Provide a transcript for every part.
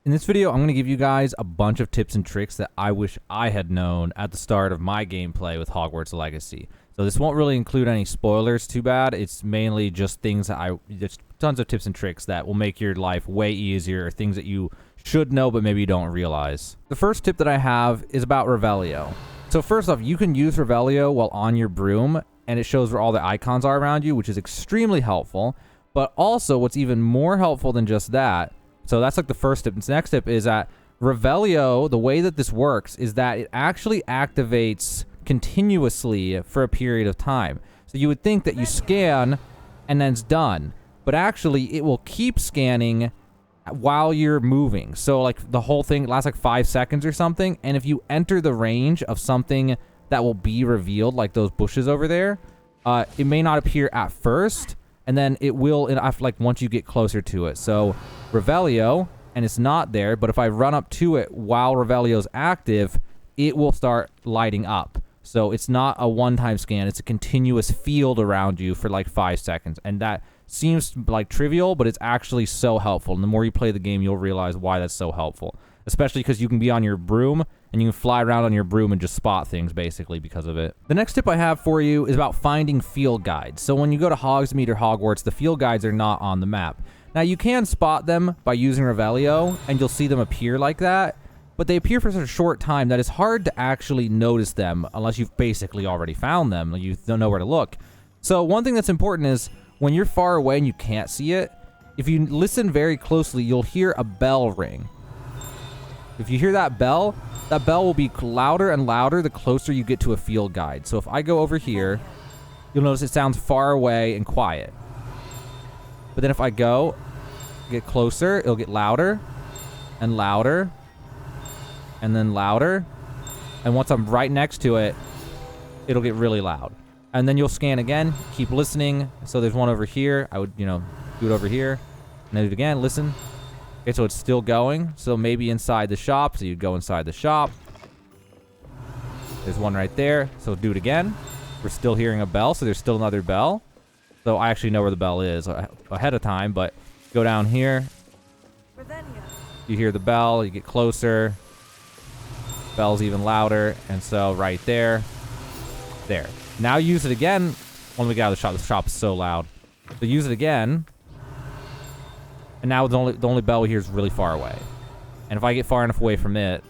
In this video, I'm going to give you guys a bunch of tips and tricks that I wish I had known at the start of my gameplay with Hogwarts Legacy. So this won't really include any spoilers, too bad. It's mainly just things that just tons of tips and tricks that will make your life way easier, or things that you should know but maybe you don't realize. The first tip that I have is about Revelio. So first off, you can use Revelio while on your broom, and it shows where all the icons are around you, which is extremely helpful. But also, what's even more helpful than just that, so that's like the first tip. This next tip is that Revelio, the way that this works is that it actually activates continuously for a period of time. So you would think that you scan and then it's done, but actually it will keep scanning while you're moving. So like the whole thing lasts like 5 seconds or something, and if you enter the range of something that will be revealed, like those bushes over there, it may not appear at first, and then it will like once you get closer to it. So Revelio, and it's not there, but if I run up to it while Revelio's active, it will start lighting up. So it's not a one-time scan, it's a continuous field around you for like 5 seconds. And that seems like trivial, but it's actually so helpful. And the more you play the game, you'll realize why that's so helpful. Especially because you can be on your broom, and you can fly around on your broom and just spot things, basically, because of it. The next tip I have for you is about finding field guides. So when you go to Hogsmeade or Hogwarts, the field guides are not on the map. Now, you can spot them by using Revelio, and you'll see them appear like that, but they appear for such a short time that it's hard to actually notice them unless you've basically already found them. You don't know where to look. So one thing that's important is when you're far away and you can't see it, if you listen very closely, you'll hear a bell ring. If you hear that bell will be louder and louder the closer you get to a field guide. So if I go over here, you'll notice it sounds far away and quiet. But then if I get closer, it'll get louder and louder and then louder. And once I'm right next to it, it'll get really loud. And then you'll scan again, keep listening. So there's one over here. I would, do it over here. And then do it again, listen. Okay, so it's still going. So maybe inside the shop. So you'd go inside the shop. There's one right there. So do it again. We're still hearing a bell. So there's still another bell. So I actually know where the bell is ahead of time. But go down here. Revelio. You hear the bell. You get closer. Bell's even louder. And so right there. There. Now use it again when we get out of the shop. The shop is so loud. So use it again. And now the only bell we hear is really far away. And if I get far enough away from it,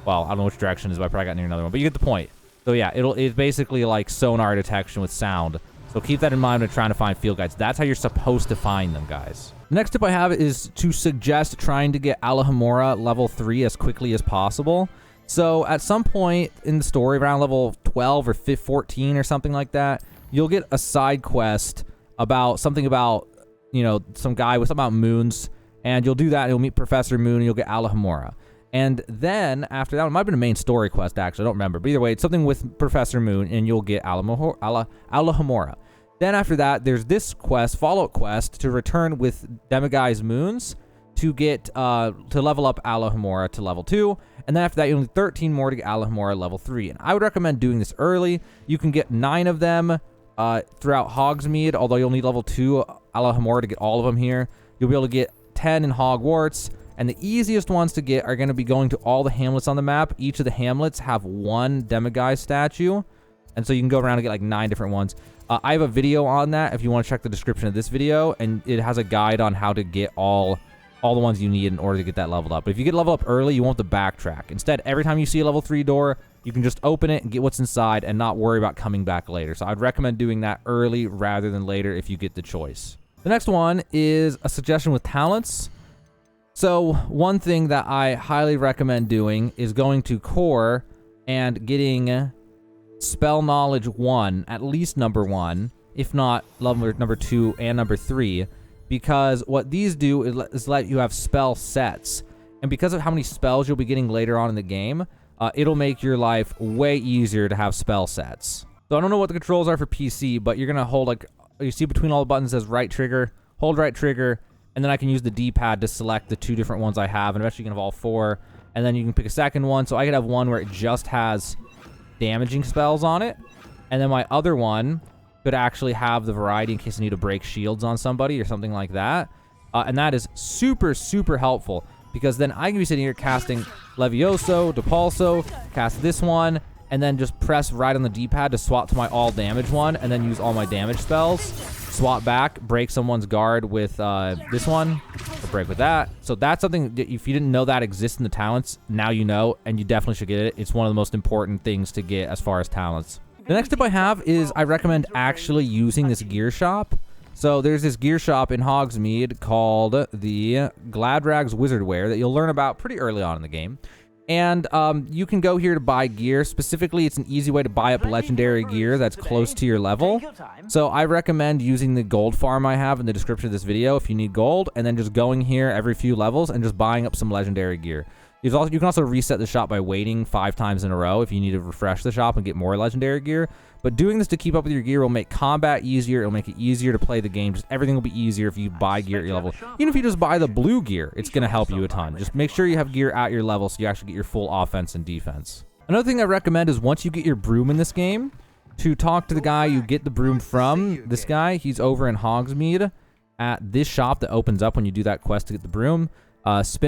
well, I don't know which direction it is, but I probably got near another one. But you get the point. So yeah, it's basically like sonar detection with sound. So keep that in mind when trying to find field guides. That's how you're supposed to find them, guys. The next tip I have is to suggest trying to get alohomora level 3 as quickly as possible. So at some point in the story, around level 12 or 14 or something like that, you'll get a side quest about something about some guy with something about moons, and you'll do that, and you'll meet Professor Moon, and you'll get alohomora. And then, after that, it might have been a main story quest, actually, I don't remember. But either way, it's something with Professor Moon, and you'll get alohomora. Then after that, there's this quest, follow-up quest, to return with Demiguise Moons to get, to level up alohomora to level 2. And then after that, you need 13 more to get alohomora level 3. And I would recommend doing this early. You can get 9 of them throughout Hogsmeade, although you'll need level 2 alohomora to get all of them here. You'll be able to get 10 in Hogwarts, and the easiest ones to get are going to be going to all the Hamlets on the map. Each of the Hamlets have one Demiguise statue, and so you can go around and get like 9 different ones. I have a video on that if you want to check the description of this video, and it has a guide on how to get all the ones you need in order to get that leveled up. But if you get leveled up early, you won't have to backtrack. Instead, every time you see a level 3 door, you can just open it and get what's inside and not worry about coming back later. So I'd recommend doing that early rather than later if you get the choice. The next one is a suggestion with talents. So one thing that I highly recommend doing is going to core and getting spell knowledge 1, at least number 1, if not level number 2 and number 3, because what these do is let you have spell sets. And because of how many spells you'll be getting later on in the game, it'll make your life way easier to have spell sets. So I don't know what the controls are for PC, but you're going to hold, like, you see between all the buttons it says right trigger, hold right trigger, and then I can use the D-pad to select the 2 different ones I have, and eventually you can have all 4, and then you can pick a second one. So I could have one where it just has damaging spells on it, and then my other one could actually have the variety in case I need to break shields on somebody or something like that. And that is super, super helpful, because then I can be sitting here casting Levioso, Depulso, cast this one, and then just press right on the D-pad to swap to my all damage one, and then use all my damage spells. Swap back, break someone's guard with this one, or break with that. So that's something that if you didn't know that exists in the talents, now you know, and you definitely should get it. It's one of the most important things to get as far as talents. The next tip I have is I recommend actually using this gear shop. So there's this gear shop in Hogsmeade called the Gladrags Wizardwear that you'll learn about pretty early on in the game. And you can go here to buy gear. Specifically, it's an easy way to buy up legendary gear that's close to your level. So I recommend using the gold farm I have in the description of this video if you need gold, and then just going here every few levels and just buying up some legendary gear. You can also reset the shop by waiting 5 times in a row if you need to refresh the shop and get more legendary gear. But doing this to keep up with your gear will make combat easier. It'll make it easier to play the game. Just everything will be easier if you buy gear at your level. Even if you just buy the blue gear, it's going to help you a ton. Just make sure you have gear at your level so you actually get your full offense and defense. Another thing I recommend is once you get your broom in this game, to talk to the guy you get the broom from. This guy, he's over in Hogsmeade at this shop that opens up when you do that quest to get the broom,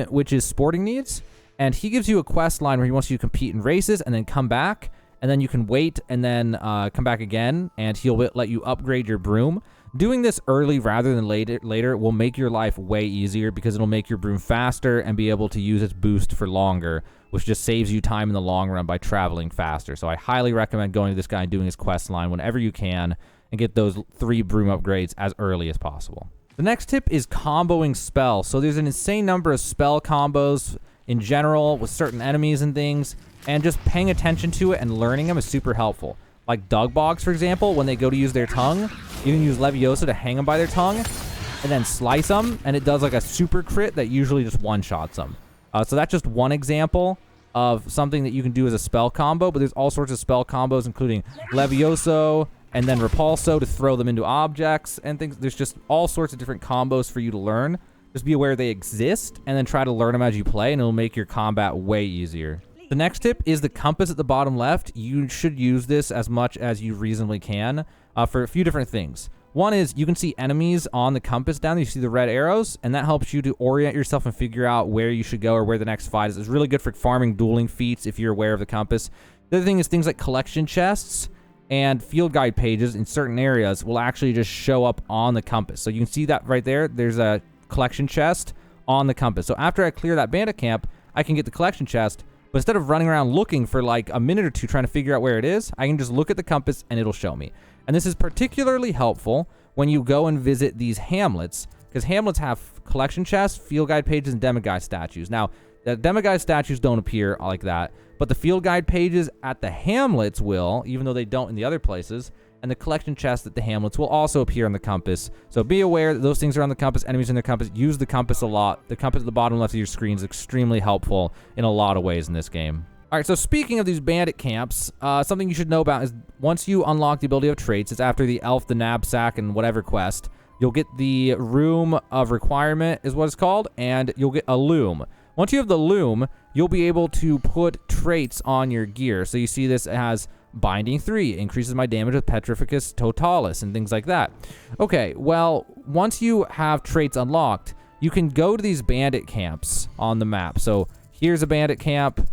which is Sporting Needs. And he gives you a quest line where he wants you to compete in races and then come back. And then you can wait and then come back again, and he'll let you upgrade your broom. Doing this early rather than later will make your life way easier, because it'll make your broom faster and be able to use its boost for longer, which just saves you time in the long run by traveling faster. So I highly recommend going to this guy and doing his quest line whenever you can and get those 3 broom upgrades as early as possible. The next tip is comboing spells. So there's an insane number of spell combos in general with certain enemies and things, and just paying attention to it and learning them is super helpful. Like Dugbogs, for example, when they go to use their tongue, you can use Leviosa to hang them by their tongue and then slice them, and it does like a super crit that usually just one-shots them. So that's just one example of something that you can do as a spell combo, but there's all sorts of spell combos, including Levioso and then Repulso to throw them into objects and things. There's just all sorts of different combos for you to learn. Just be aware they exist, and then try to learn them as you play, and it'll make your combat way easier. The next tip is the compass at the bottom left. You should use this as much as you reasonably can for a few different things. One is you can see enemies on the compass down there. You see the red arrows, and that helps you to orient yourself and figure out where you should go or where the next fight is. It's really good for farming dueling feats if you're aware of the compass. The other thing is things like collection chests and field guide pages in certain areas will actually just show up on the compass. So you can see that right there. There's a collection chest on the compass. So after I clear that bandit camp, I can get the collection chest, but instead of running around looking for like a minute or two trying to figure out where it is, I can just look at the compass and it'll show me. And this is particularly helpful when you go and visit these hamlets, because hamlets have collection chests, field guide pages, and demiguise statues. Now, the demiguise statues don't appear like that, but the field guide pages at the hamlets will, even though they don't in the other places. And the collection chests at the hamlets will also appear on the compass. So be aware that those things are on the compass, enemies in the compass. Use the compass a lot. The compass at the bottom left of your screen is extremely helpful in a lot of ways in this game. All right, so speaking of these bandit camps, something you should know about is once you unlock the ability of traits, it's after the elf, the knapsack, and whatever quest, you'll get the room of requirement is what it's called, and you'll get a loom. Once you have the loom, you'll be able to put traits on your gear. So you see this has Binding 3, increases my damage with Petrificus Totalis, and things like that. Okay, well, once you have traits unlocked, you can go to these bandit camps on the map. So here's a bandit camp,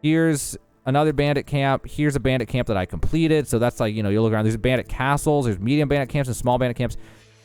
here's another bandit camp, here's a bandit camp that I completed. So that's like, you know, you look around, there's bandit castles, there's medium bandit camps and small bandit camps.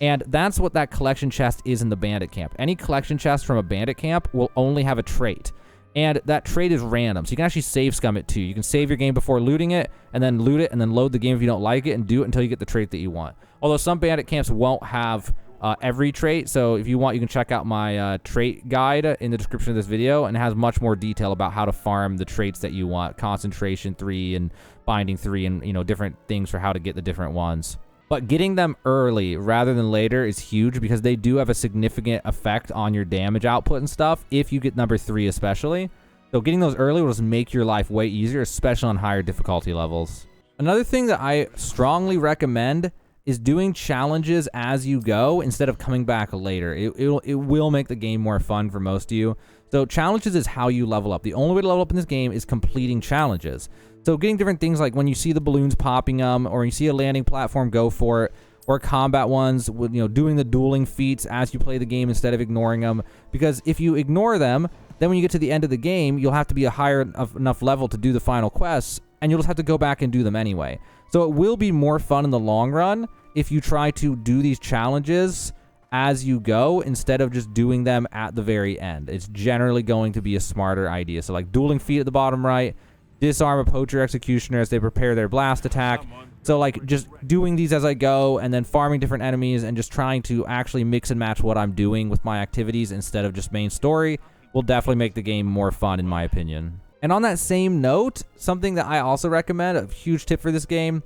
And that's what that collection chest is in the bandit camp. Any collection chest from a bandit camp will only have a trait. And that trait is random, so you can actually save scum it too. You can save your game before looting it, and then loot it, and then load the game if you don't like it, and do it until you get the trait that you want. Although some bandit camps won't have every trait, so if you want, you can check out my trait guide in the description of this video, and it has much more detail about how to farm the traits that you want. Concentration 3 and Binding 3 and, you know, different things for how to get the different ones. But getting them early rather than later is huge, because they do have a significant effect on your damage output and stuff if you get number 3 especially. So getting those early will just make your life way easier, especially on higher difficulty levels. Another thing that I strongly recommend is doing challenges as you go instead of coming back later. It will make the game more fun for most of you. So challenges is how you level up. The only way to level up in this game is completing challenges. So getting different things like when you see the balloons popping or you see a landing platform, go for it. or combat ones with, doing the dueling feats as you play the game instead of ignoring them. Because if you ignore them, then when you get to the end of the game, you'll have to be a higher enough level to do the final quests, and you'll just have to go back and do them anyway. So it will be more fun in the long run if you try to do these challenges as you go instead of just doing them at the very end. It's generally going to be a smarter idea. So like dueling feat at the bottom right, disarm a poacher executioner as they prepare their blast attack. So like just doing these as I go and then farming different enemies and just trying to actually mix and match what I'm doing with my activities instead of just main story will definitely make the game more fun in my opinion. And on that same note, something that I also recommend, a huge tip for this game,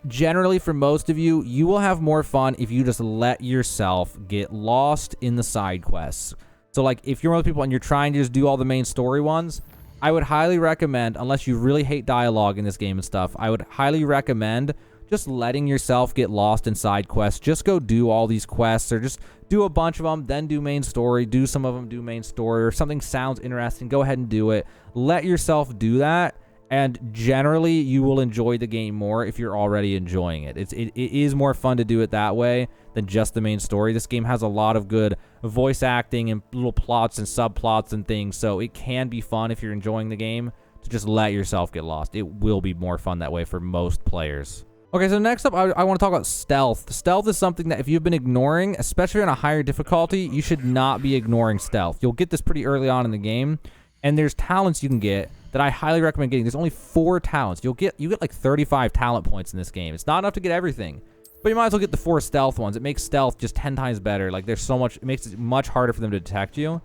generally for most of you, you will have more fun if you just let yourself get lost in the side quests. So like if you're one of the people and you're trying to just do all the main story ones, I would highly recommend, unless you really hate dialogue in this game and stuff, I would highly recommend just letting yourself get lost in side quests. Just go do all these quests, or just do a bunch of them, then do main story, do some of them, do main story, or something sounds interesting, go ahead and do it. Let yourself do that, and generally you will enjoy the game more if you're already enjoying it. It is more fun to do it that way than just the main story. This game has a lot of good voice acting and little plots and subplots and things, so it can be fun if you're enjoying the game to just let yourself get lost. It will be more fun that way for most players. Okay, so next up, I want to talk about stealth. Stealth is something that if you've been ignoring, especially on a higher difficulty, you should not be ignoring stealth. You'll get this pretty early on in the game, and there's talents you can get that I highly recommend getting. There's only 4 talents. You get like 35 talent points in this game. It's not enough to get everything, but you might as well get the 4 stealth ones. It makes stealth just 10 times better. Like there's so much, it makes it much harder for them to detect you.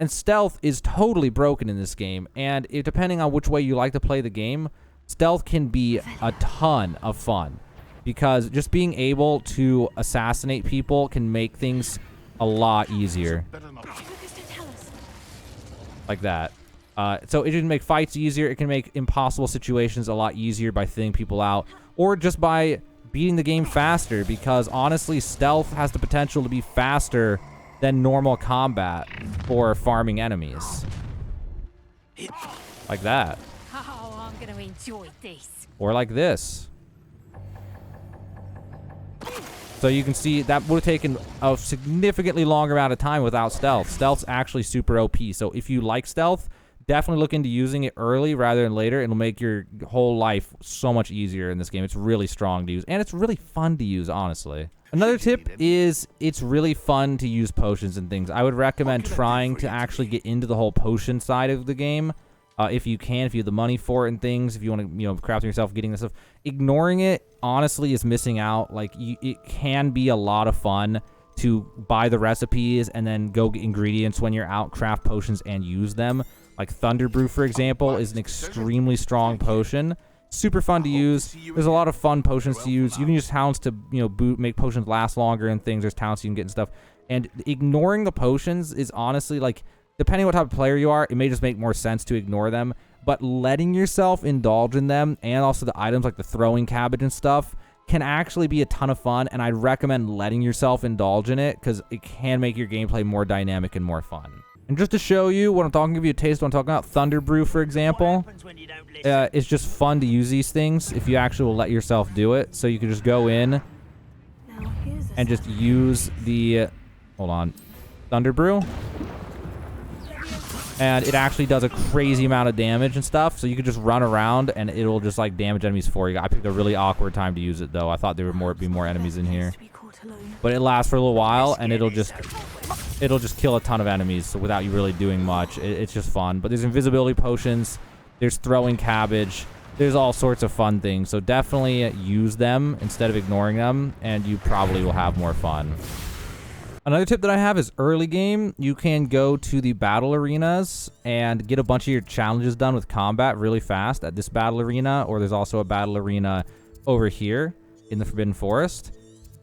And stealth is totally broken in this game, and depending on which way you like to play the game, stealth can be a ton of fun, because just being able to assassinate people can make things a lot easier. Like that. So it can make fights easier. It can make impossible situations a lot easier by thinning people out, or just by beating the game faster, because honestly, stealth has the potential to be faster than normal combat for farming enemies. Like that. Oh, I'm gonna enjoy this. Or like this. So you can see that would have taken a significantly longer amount of time without stealth. Stealth's actually super OP. So if you like stealth, definitely look into using it early rather than later. It'll make your whole life so much easier in this game. It's really strong to use, and it's really fun to use, honestly. Another tip is it's really fun to use potions and things. I would recommend trying to actually get into the whole potion side of the game. If you can, if you have the money for it and things, if you want to, craft yourself, getting this stuff. Ignoring it, honestly, is missing out. Like, it can be a lot of fun to buy the recipes and then go get ingredients when you're out, craft potions, and use them. Like Thunder Brew, for example, is an extremely strong potion. Super fun to use. There's a lot of fun potions to use. You can use talents to, make potions last longer and things. There's talents you can get and stuff. And ignoring the potions is honestly, like, depending on what type of player you are, it may just make more sense to ignore them. But letting yourself indulge in them, and also the items like the throwing cabbage and stuff, can actually be a ton of fun. And I'd recommend letting yourself indulge in it, because it can make your gameplay more dynamic and more fun. And just to show you what I'm talking, give you a taste of what I'm talking about, Thunder Brew, for example, it's just fun to use these things if you actually will let yourself do it. So you can just go in and just use the, Thunder Brew. And it actually does a crazy amount of damage and stuff. So you could just run around and it'll just like damage enemies for you. I picked a really awkward time to use it though. I thought there would be more enemies in here. But it lasts for a little while and it'll just kill a ton of enemies, so without you really doing much. It's just fun. But there's invisibility potions, there's throwing cabbage, there's all sorts of fun things. So definitely use them instead of ignoring them, and you probably will have more fun. Another tip that I have is early game, you can go to the battle arenas and get a bunch of your challenges done with combat really fast at this battle arena, or there's also a battle arena over here in the Forbidden Forest.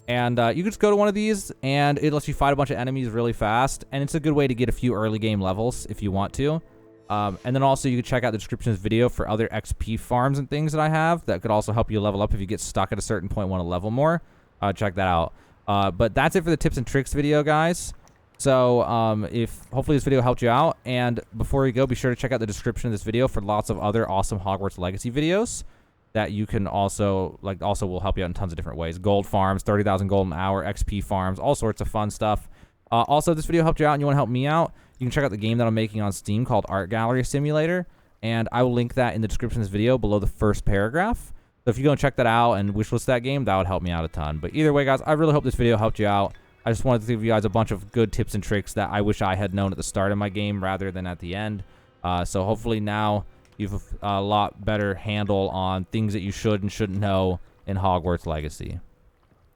And you can just go to one of these, and it lets you fight a bunch of enemies really fast. And it's a good way to get a few early game levels if you want to. And then also you can check out the description of this video for other XP farms and things that I have that could also help you level up if you get stuck at a certain point and want to level more. Check that out. But that's it for the tips and tricks video, guys. So hopefully this video helped you out. And before you go, be sure to check out the description of this video for lots of other awesome Hogwarts Legacy videos. that you can also will help you out in tons of different ways. Gold farms, 30,000 gold an hour, XP farms, all sorts of fun stuff. Also, if this video helped you out and you want to help me out, you can check out the game that I'm making on Steam called Art Gallery Simulator, and I will link that in the description of this video below the first paragraph. So if you go and check that out and wishlist that game, that would help me out a ton. But either way, guys, I really hope this video helped you out. I just wanted to give you guys a bunch of good tips and tricks that I wish I had known at the start of my game rather than at the end. So hopefully now you've a lot better handle on things that you should and shouldn't know in Hogwarts Legacy.